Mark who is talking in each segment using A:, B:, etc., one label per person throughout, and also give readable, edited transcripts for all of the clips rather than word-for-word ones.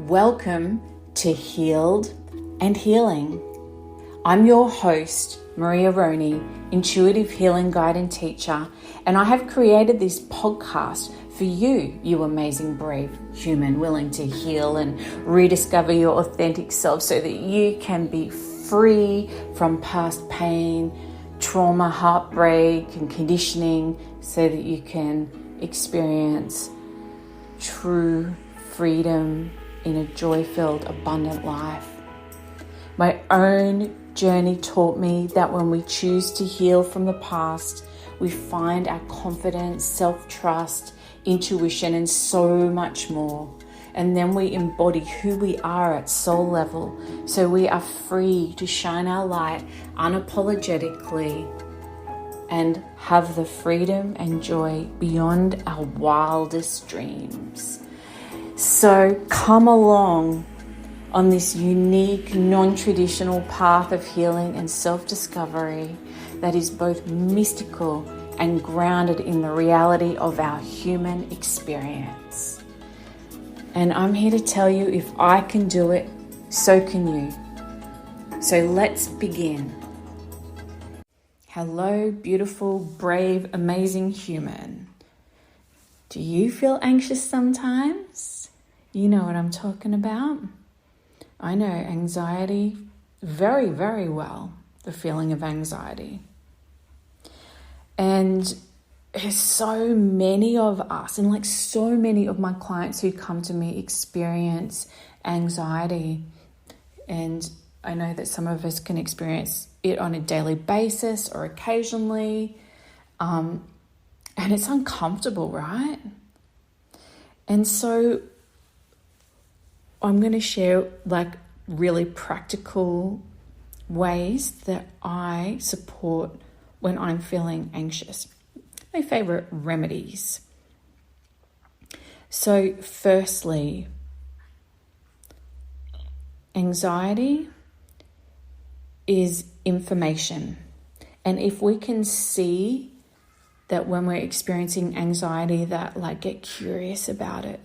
A: Welcome to Healed and Healing. I'm your host, Maria Roney, intuitive healing guide and teacher, and I have created this podcast for you, you amazing, brave human willing to heal and rediscover your authentic self so that you can be free from past pain, trauma, heartbreak, and conditioning so that you can experience true freedom in a joy-filled, abundant life. My own journey taught me that when we choose to heal from the past, we find our confidence, self-trust, intuition, and so much more. And then we embody who we are at soul level, so we are free to shine our light unapologetically and have the freedom and joy beyond our wildest dreams. So come along on this unique, non-traditional path of healing and self-discovery that is both mystical and grounded in the reality of our human experience. And I'm here to tell you, if I can do it, so can you. So let's begin. Hello, beautiful, brave, amazing human. Do you feel anxious sometimes? You know what I'm talking about. I know anxiety very, very well, the feeling of anxiety. And there's so many of us, and like so many of my clients who come to me experience anxiety. And I know that some of us can experience it on a daily basis or occasionally. And it's uncomfortable, right? And so I'm going to share like really practical ways that I support when I'm feeling anxious. My favorite remedies. So firstly, anxiety is information. And if we can see that when we're experiencing anxiety, that like get curious about it.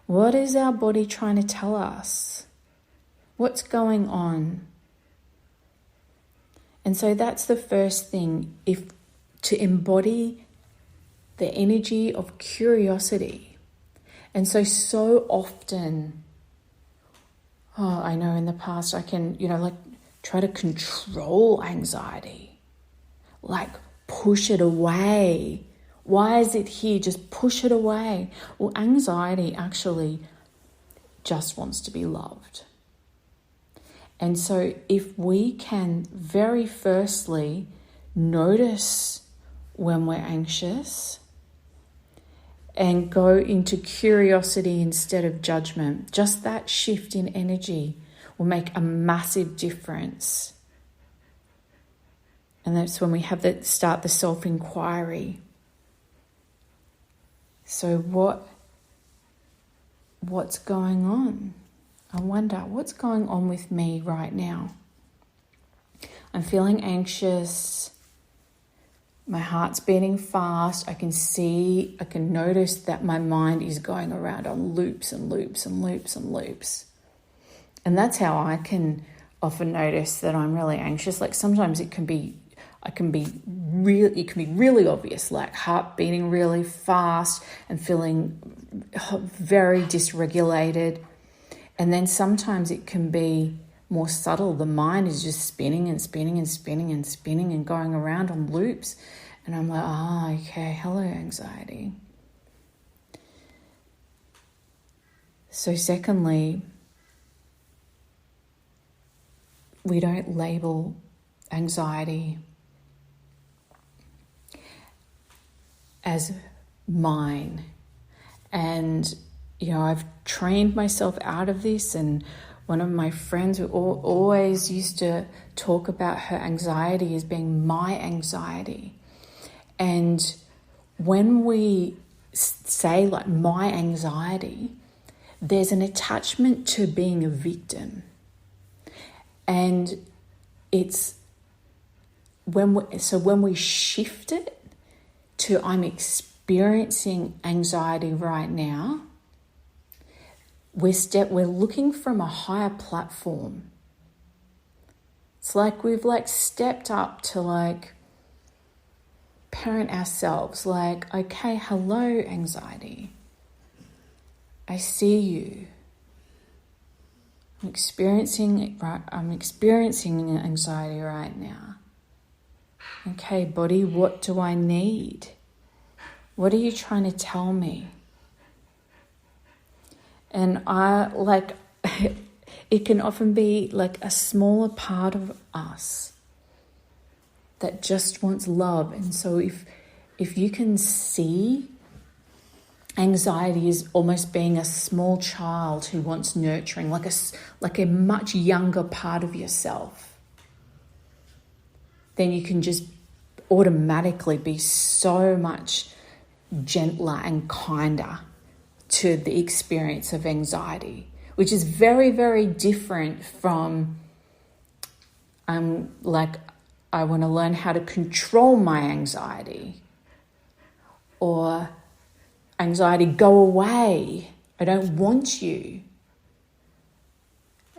A: What is our body trying to tell us? What's going on? And so that's the first thing, if to embody the energy of curiosity. And so often, I know in the past I can, try to control anxiety, like push it away. Why is it here? Just push it away. Well, anxiety actually just wants to be loved. And so if we can very firstly notice when we're anxious and go into curiosity instead of judgment, just that shift in energy will make a massive difference. And that's when we have to start the self-enquiry. So what's going on? I wonder, what's going on with me right now? I'm feeling anxious. My heart's beating fast. I can notice that my mind is going around on loops and loops and loops and loops. And that's how I can often notice that I'm really anxious. Like sometimes it can be really obvious, like heart beating really fast and feeling very dysregulated. And then sometimes it can be more subtle. The mind is just spinning and spinning and spinning and spinning and going around on loops. And I'm like, okay, hello, anxiety. So secondly, we don't label anxiety as mine. And, I've trained myself out of this. And one of my friends who always used to talk about her anxiety as being my anxiety. And when we say like my anxiety, there's an attachment to being a victim. And it's when we shift it to I'm experiencing anxiety right now, we're looking from a higher platform. It's like we've stepped up to parent ourselves, okay, hello anxiety. I see you. I'm experiencing anxiety right now. Okay, body, what do I need? What are you trying to tell me? And it can often be a smaller part of us that just wants love. And so if you can see anxiety as almost being a small child who wants nurturing, like a much younger part of yourself, then you can just automatically be so much gentler and kinder to the experience of anxiety, which is very, very different from I want to learn how to control my anxiety, or anxiety, go away, I don't want you.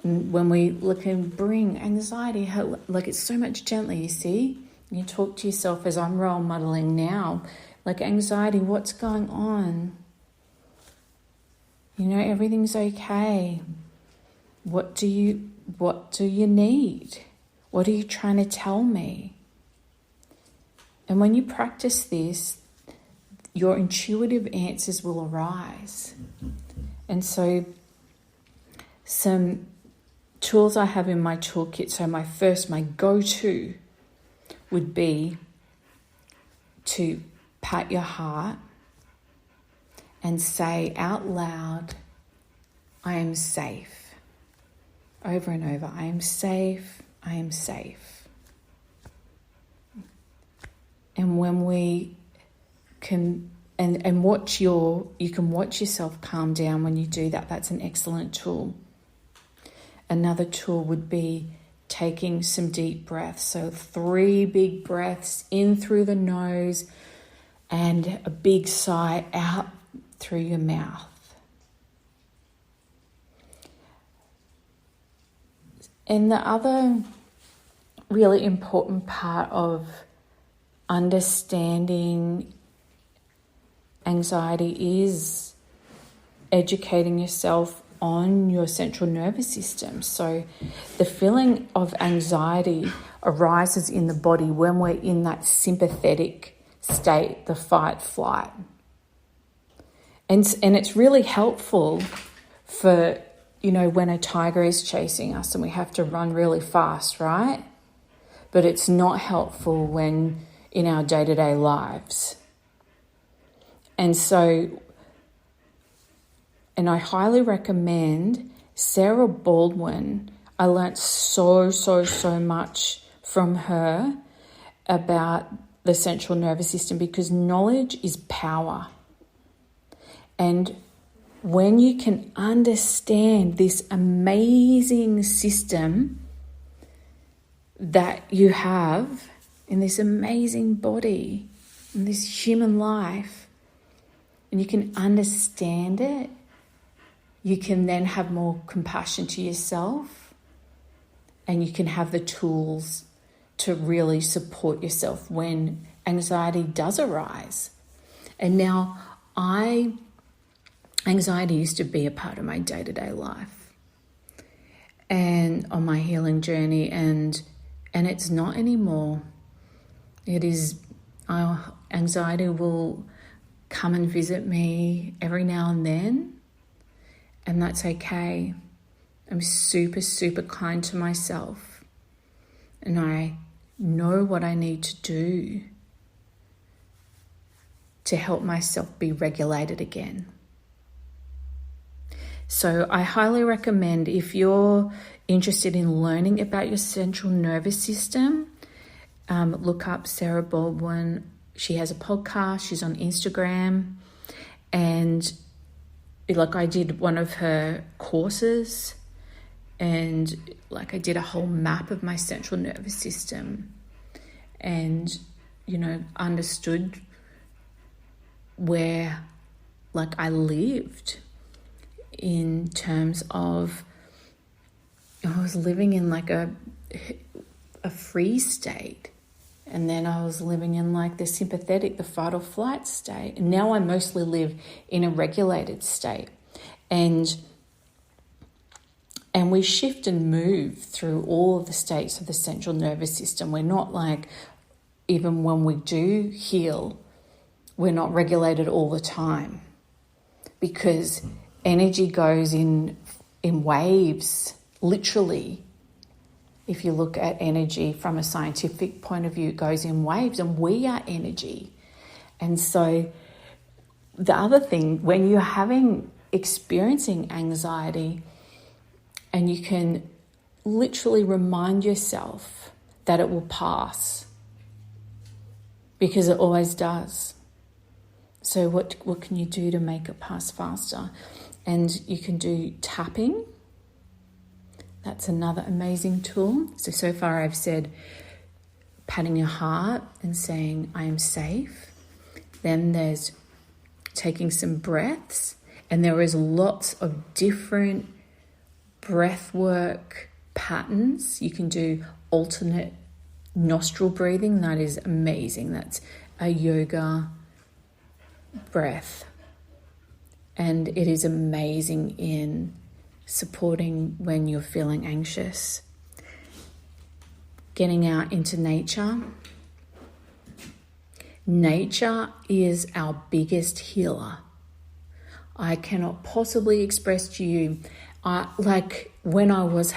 A: And when we look and bring anxiety, it's so much gentler, you see? You talk to yourself as I'm role modeling now, anxiety, what's going on? Everything's okay. What do you need? What are you trying to tell me? And when you practice this, your intuitive answers will arise. And so some tools I have in my toolkit, so my go-to would be to pat your heart and say out loud, I am safe. Over and over, I am safe, I am safe. And when we can, and you can watch yourself calm down when you do that. That's an excellent tool. Another tool would be taking some deep breaths. So 3 big breaths in through the nose and a big sigh out through your mouth. And the other really important part of understanding anxiety is educating yourself on your central nervous system. So the feeling of anxiety arises in the body when we're in that sympathetic state, the fight, flight. And it's really helpful for, when a tiger is chasing us and we have to run really fast, right? But it's not helpful when in our day-to-day lives. And I highly recommend Sarah Baldwin. I learnt so much from her about the central nervous system, because knowledge is power. And when you can understand this amazing system that you have in this amazing body, in this human life, and you can understand it, you can then have more compassion to yourself, and you can have the tools to really support yourself when anxiety does arise. And now anxiety used to be a part of my day-to-day life and on my healing journey, and it's not anymore. It is, anxiety will come and visit me every now and then, and that's okay. I'm super kind to myself, and I know what I need to do to help myself be regulated again. So I highly recommend, if you're interested in learning about your central nervous system, look up Sarah Baldwin. She has a podcast, she's on Instagram, and I did one of her courses, and I did a whole map of my central nervous system, and understood where I lived in terms of I was living in like a freeze state. And then I was living in like the sympathetic, the fight or flight state. And now I mostly live in a regulated state. And we shift and move through all of the states of the central nervous system. We're not like, even when we do heal, we're not regulated all the time. Because energy goes in waves, literally. If you look at energy from a scientific point of view, it goes in waves, and we are energy. And so the other thing, when you're experiencing anxiety, and you can literally remind yourself that it will pass, because it always does. So what can you do to make it pass faster? And you can do tapping. That's another amazing tool. So far I've said patting your heart and saying, I am safe. Then there's taking some breaths. And there is lots of different breath work patterns. You can do alternate nostril breathing. That is amazing. That's a yoga breath. And it is amazing in supporting when you're feeling anxious. Getting out into nature. Nature is our biggest healer. I cannot possibly express to you, like when I was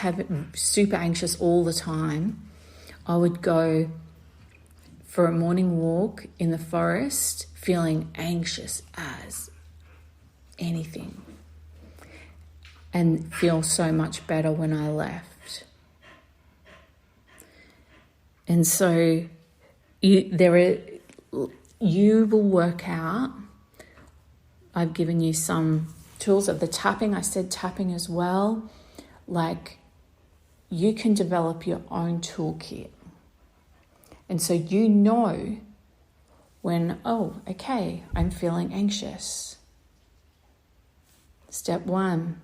A: super anxious all the time, I would go for a morning walk in the forest feeling anxious as anything, and feel so much better when I left. And so you will work out. I've given you some tools of the tapping. I said tapping as well. Like, you can develop your own toolkit. And so you know when, okay, I'm feeling anxious. Step 1.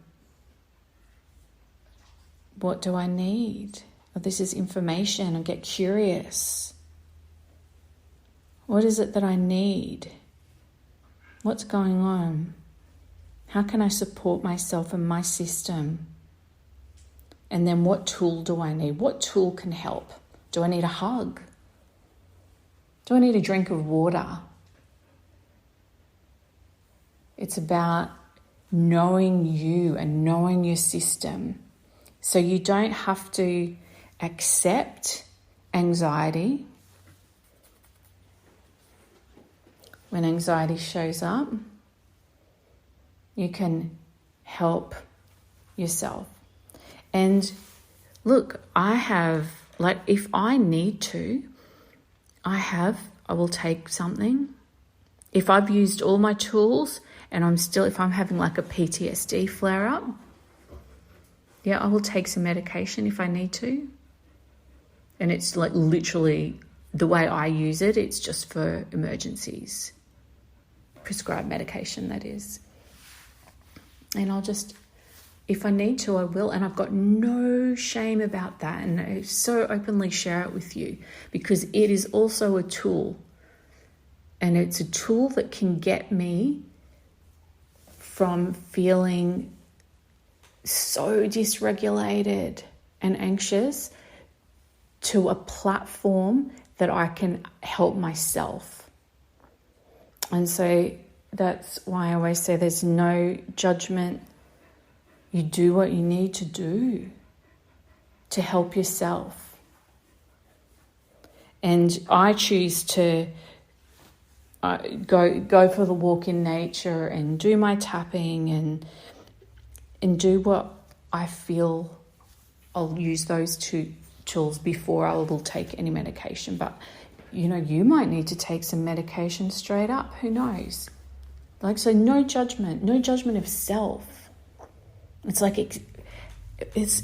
A: What do I need? This is information. And get curious. What is it that I need? What's going on? How can I support myself and my system? And then what tool do I need? What tool can help? Do I need a hug? Do I need a drink of water? It's about knowing you and knowing your system. So you don't have to accept anxiety. When anxiety shows up, you can help yourself. And look, if I need to, I will take something. If I've used all my tools and if I'm having like a PTSD flare up, I will take some medication if I need to. And it's like literally the way I use it, it's just for emergencies. Prescribed medication, that is. And if I need to, I will. And I've got no shame about that. And I so openly share it with you because it is also a tool. And it's a tool that can get me from feeling so dysregulated and anxious to a platform that I can help myself. And so that's why I always say there's no judgment. You do what you need to do to help yourself. And I choose to go for the walk in nature and do my tapping and do what I feel. I'll use those two tools before I will take any medication. But you might need to take some medication straight up. Who knows? So no judgment of self. It's like it's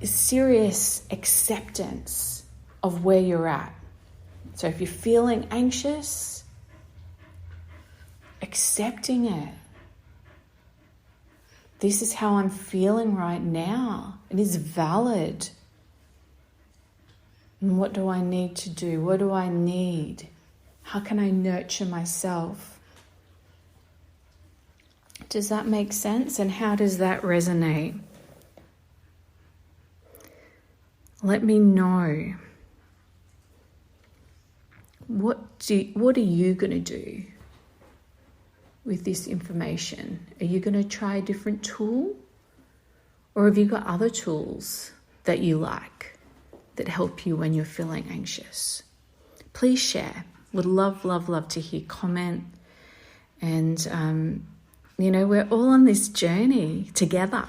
A: serious acceptance of where you're at. So if you're feeling anxious, accepting it. this is how I'm feeling right now. It is valid. And what do I need to do? What do I need? How can I nurture myself? Does that make sense? And how does that resonate? Let me know. What are you going to do with this information? Are you going to try a different tool? Or have you got other tools that you like that help you when you're feeling anxious? Please share. Would love, love, love to hear comment. And, we're all on this journey together.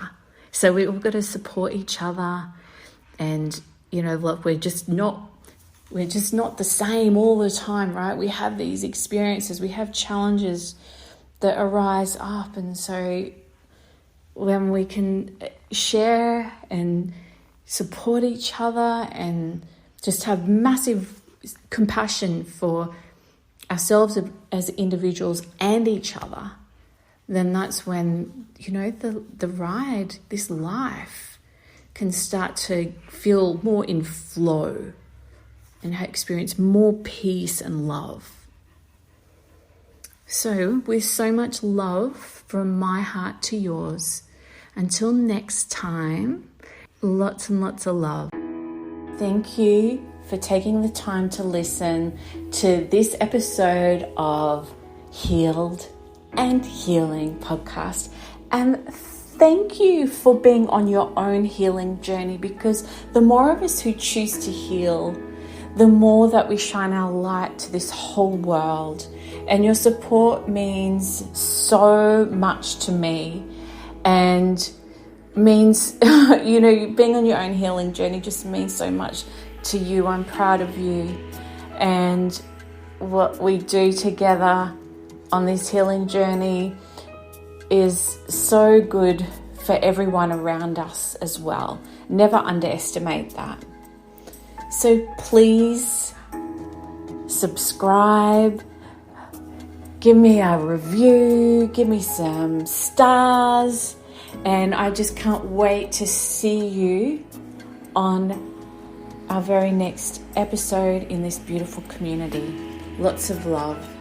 A: So we've all got to support each other. And, look, we're just not the same all the time, right? We have these experiences, we have challenges that arise up. And so when we can share and support each other and just have massive compassion for ourselves as individuals and each other, then that's when, the ride, this life, can start to feel more in flow and experience more peace and love. So, with so much love from my heart to yours, until next time, lots and lots of love. Thank you for taking the time to listen to this episode of Healed and Healing podcast. And thank you for being on your own healing journey, because the more of us who choose to heal, the more that we shine our light to this whole world. And your support means so much to me, and means, being on your own healing journey just means so much to you. I'm proud of you. And what we do together on this healing journey is so good for everyone around us as well. Never underestimate that. So please subscribe, give me a review, give me some stars, and I just can't wait to see you on our very next episode in this beautiful community. Lots of love.